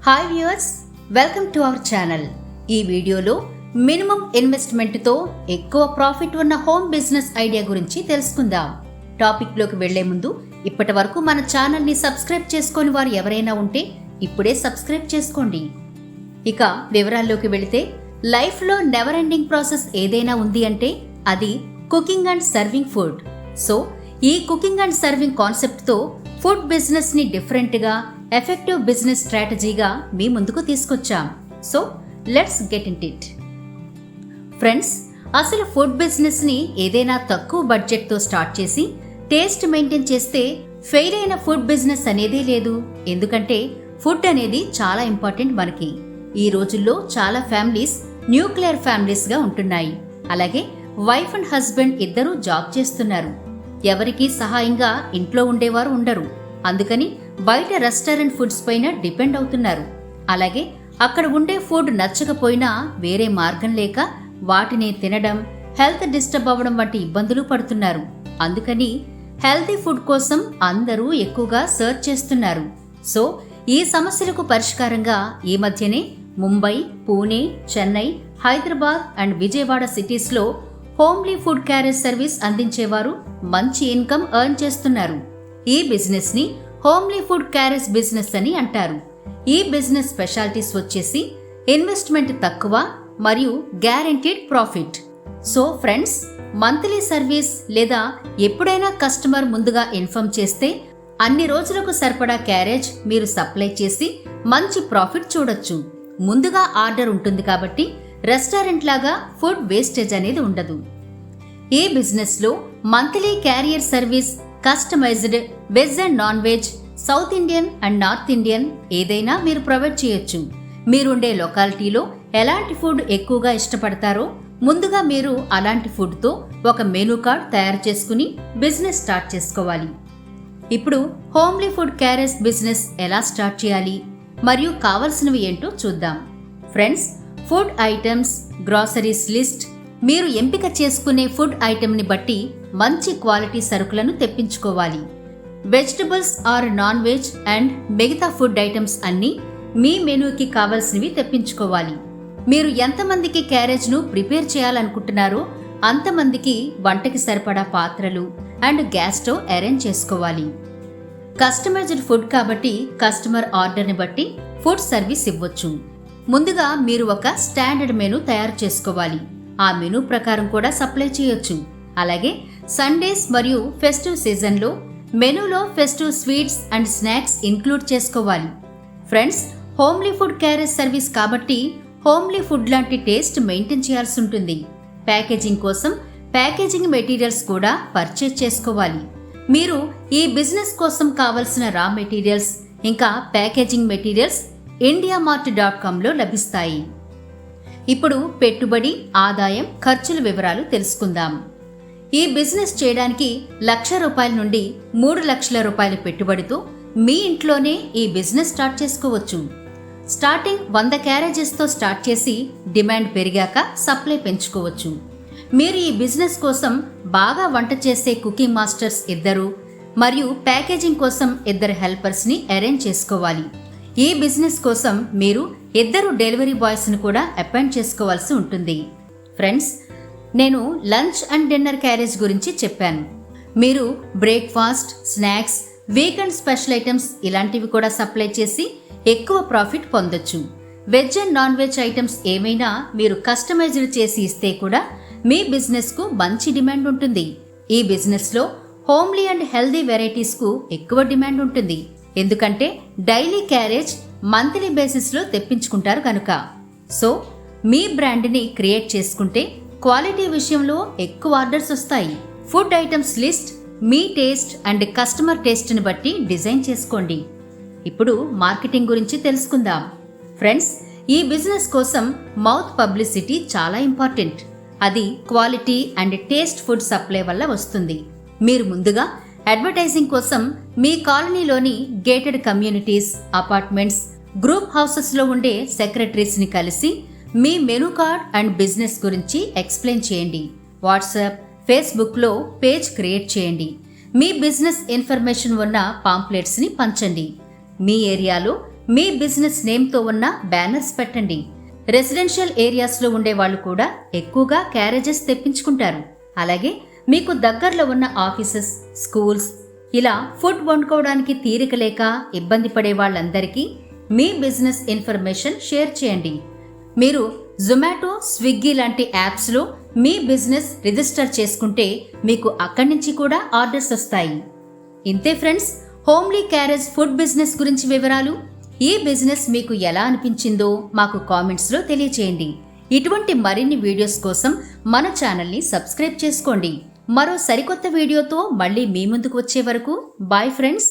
Hi viewers, welcome to our channel. ఈ వీడియోలో minimum ఇన్వెస్ట్మెంట్తో ఎక్కువ ప్రాఫిట్ ఉన్న హోమ్ బిజినెస్ ఐడియా గురించి తెలుసుకుందాం. టాపిక్లోకి వెళ్లే ముందు ఇప్పటి వరకు మన ఛానల్ని సబ్స్క్రైబ్ చేసుకొని వారు ఎవరైనా ఉంటే ఇప్పుడే సబ్స్క్రైబ్ చేసుకోండి. ఇక వివరాల్లోకి వెళితే, లైఫ్లో నెవర్ ఎండింగ్ ప్రాసెస్ ఏదైనా ఉంది అంటే అది cooking and serving food. So ఈ కుకింగ్ అండ్ సర్వింగ్ కాన్సెప్ట్తో ఫుడ్ బిజినెస్ని డిఫరెంట్గా ఎఫెక్టివ్ బిజినెస్ స్ట్రాటజీగా మీ ముందుకు తీసుకొచ్చాం. So let's get in it. Friends, అసలు ఫుడ్ బిజినెస్ని ఏదైనా తక్కువ బడ్జెట్తో స్టార్ట్ చేసి టేస్ట్ మెయింటైన్ చేస్తే ఫెయిల్ అయిన ఫుడ్ బిజినెస్ అనేదే లేదు. ఎందుకంటే ఫుడ్ అనేది చాలా ఇంపార్టెంట్ మనకి. ఈ రోజుల్లో చాలా ఫ్యామిలీస్ న్యూక్లియర్ ఫ్యామిలీస్గా ఉంటున్నాయి. అలాగే వైఫ్ అండ్ హస్బెండ్ ఇద్దరూ జాబ్ చేస్తున్నారు. ఎవరికీ సహాయంగా ఇంట్లో ఉండేవారు ఉండరు. అందుకని బయట రెస్టారెంట్ ఫుడ్స్ పైన డిపెండ్ అవుతున్నారు. అలాగే అక్కడ ఉండే ఫుడ్ నచ్చకపోయినా వేరే మార్గం లేక వాటిని తినడం, హెల్త్ డిస్టర్బ్ అవ్వడం వంటి ఇబ్బందులు పడుతున్నారు. అందుకని హెల్తీ ఫుడ్ కోసం అందరూ ఎక్కువగా సర్చ్ చేస్తున్నారు. సో ఈ సమస్యలకు పరిష్కారంగా ఈ మధ్యనే ముంబై, పూణే, చెన్నై, హైదరాబాద్ అండ్ విజయవాడ సిటీస్లో హోమ్లీ ఫుడ్ క్యారేజ్ సర్వీస్ అందించేవారు మంచి ఇన్కమ్ ఎర్న్ చేస్తున్నారు. ఈ బిజినెస్ ని హోమ్లీ ఫుడ్ క్యారేజ్ బిజినెస్ అని అంటారు. ఈ బిజినెస్ స్పెషాలిటీస్ వచ్చేసి ఇన్వెస్ట్మెంట్ తక్కువ మరియు guaranteed profit. So friends, monthly service లేదా ఎప్పుడైనా కస్టమర్ ముందుగా ఇన్ఫార్మ్ చేస్తే అన్ని రోజులకు సరిపడా క్యారేజ్ మీరు సప్లై చేసి మంచి ప్రాఫిట్ చూడొచ్చు. ముందుగా ఆర్డర్ ఉంటుంది కాబట్టి రెస్టారెంట్ లాగా ఫుడ్ వేస్టేజ్ అనేది ఉండదు. ఈ బిజినెస్ లో monthly carrier service customized veg and non veg, south Indian and north Indian ఏదైనా మీరు ప్రొవైడ్ చేయొచ్చు. మీరుండే లొకాలిటీలో ఎలాంటి ఫుడ్ ఎక్కువగా ఇష్టపడతారో ముందుగా మీరు అలాంటి ఫుడ్తో ఒక మెనూ కార్డ్ తయారు చేసుకుని బిజినెస్ స్టార్ట్ చేసుకోవాలి. ఇప్పుడు హోమ్లీ ఫుడ్ క్యారేజ్ బిజినెస్ ఎలా స్టార్ట్ చేయాలి మరియు కావలసినవి ఏంటో చూద్దాం. Friends, food items, groceries list, మీరు ఎంపిక చేసుకునే ఫుడ్ ఐటమ్ని బట్టి మంచి క్వాలిటీ సరుకులను తెప్పించుకోవాలి. Vegetables or non veg and మిగతా ఫుడ్ ఐటమ్స్ అన్నీ మీ మెనూకి కావలసినవి తెప్పించుకోవాలి. మీరు ఎంతమందికి క్యారేజ్ను ప్రిపేర్ చేయాలనుకుంటున్నారో అంతమందికి వంటకి సరిపడా పాత్రలు అండ్ గ్యాస్ స్టవ్ అరేంజ్ చేసుకోవాలి. కస్టమైజ్డ్ ఫుడ్ కాబట్టి కస్టమర్ ఆర్డర్ని బట్టి ఫుడ్ సర్వీస్ ఇవ్వచ్చు. ముందుగా మీరు ఒక స్టాండర్డ్ మెనూ తయారు చేసుకోవాలి. ఆ మెనూ ప్రకారం కూడా సప్లై చేయొచ్చు. అలాగే సండేస్ మరియు ఫెస్టివ్ సీజన్లో మెనూలో festive sweets and snacks include చేసుకోవాలి. Friends, homely food carriage service కాబట్టి హోమ్లీ ఫుడ్ లాంటి టేస్ట్ మెయింటైన్ చేయాల్సి ఉంటుంది. ప్యాకేజింగ్ కోసం ప్యాకేజింగ్ మెటీరియల్స్ కూడా పర్చేజ్ చేసుకోవాలి. మీరు ఈ బిజినెస్ కోసం కావలసిన రా మెటీరియల్స్ ఇంకా ప్యాకేజింగ్ మెటీరియల్స్ indiamart.comలో లభిస్తాయి. ఇప్పుడు పెట్టుబడి, ఆదాయం, ఖర్చుల వివరాలు తెలుసుకుందాం. ఈ బిజినెస్ చేయడానికి ₹1,00,000 నుండి ₹3,00,000 పెట్టుబడితో మీ ఇంట్లోనే ఈ బిజినెస్ స్టార్ట్ చేసుకోవచ్చు. స్టార్టింగ్ 100 క్యారేజెస్తో స్టార్ట్ చేసి డిమాండ్ పెరిగాక సప్లై పెంచుకోవచ్చు. మీరు ఈ బిజినెస్ కోసం బాగా వంట చేసే కుకింగ్ మాస్టర్స్ 2 మరియు ప్యాకేజింగ్ కోసం 2 హెల్పర్స్ని అరేంజ్ చేసుకోవాలి. ఈ బిజినెస్ కోసం మీరు 2 డెలివరీ బాయ్స్ని కూడా అపాయింట్ చేసుకోవాల్సి ఉంటుంది. ఫ్రెండ్స్, నేను లంచ్ అండ్ డిన్నర్ క్యారేజ్ గురించి చెప్పాను. మీరు breakfast, snacks, weekend special items ఇలాంటివి కూడా సప్లై చేసి ఎక్కువ ప్రాఫిట్ పొందొచ్చు. Veg and non veg items ఏమైనా మీరు కస్టమైజ్డ్ చేసి ఇస్తే కూడా మీ బిజినెస్కు మంచి డిమాండ్ ఉంటుంది. ఈ బిజినెస్లో హోమ్లీ అండ్ హెల్దీ వెరైటీస్కు ఎక్కువ డిమాండ్ ఉంటుంది. ఎందుకంటే డైలీ క్యారేజ్ మంత్లీ బేసిస్లో తెప్పించుకుంటారు కనుక. సో మీ బ్రాండ్ని క్రియేట్ చేసుకుంటే క్వాలిటీ విషయంలో ఎక్కువ ఆర్డర్స్ వస్తాయి. Food items list me taste and customer టేస్ట్ని బట్టి డిజైన్ చేసుకోండి. ఇప్పుడు మార్కెటింగ్ గురించి తెలుసుకుందాం. ఫ్రెండ్స్, ఈ బిజినెస్ కోసం మౌత్ పబ్లిసిటీ చాలా ఇంపార్టెంట్. అది quality and taste food supply వల్ల వస్తుంది. మీరు ముందుగా అడ్వర్టైజింగ్ కోసం మీ కాలనీలోని గేటెడ్ కమ్యూనిటీస్, అపార్ట్మెంట్స్, గ్రూప్ హౌసెస్లో ఉండే సెక్రటరీస్ని కలిసి మీ మెనూ కార్డ్ అండ్ బిజినెస్ గురించి ఎక్స్ప్లెయిన్ చేయండి. వాట్సాప్, ఫేస్బుక్లో పేజ్ క్రియేట్ చేయండి. మీ బిజినెస్ ఇన్ఫర్మేషన్ ఉన్న పాంప్లెట్స్ని పంచండి. మీ ఏరియాలో మీ బిజినెస్ నేమ్తో ఉన్న బ్యానర్స్ పెట్టండి. రెసిడెన్షియల్ ఏరియాస్లో ఉండే వాళ్ళు కూడా ఎక్కువగా క్యారేజెస్ తెప్పించుకుంటారు. అలాగే మీకు దగ్గరలో ఉన్న ఆఫీసెస్, స్కూల్స్ ఇలా ఫుడ్ వండుకోవడానికి తీరిక లేక ఇబ్బంది పడే వాళ్ళందరికీ మీ బిజినెస్ ఇన్ఫర్మేషన్ షేర్ చేయండి. మీరు జొమాటో, స్విగ్గీ లాంటి యాప్స్లో మీ బిజినెస్ రిజిస్టర్ చేసుకుంటే మీకు అక్కడి నుంచి కూడా ఆర్డర్స్ వస్తాయి. ఇంతే friends, homely carriage food business గురించి వివరాలు. ఈ బిజినెస్ మీకు ఎలా అనిపించిందో మాకు కామెంట్స్లో తెలియచేయండి. ఇటువంటి మరిన్ని వీడియోస్ కోసం మన ఛానల్ని సబ్స్క్రైబ్ చేసుకోండి. మరో సరికొత్త వీడియోతో మళ్ళీ మీ ముందుకు వచ్చే వరకు బాయ్ ఫ్రెండ్స్.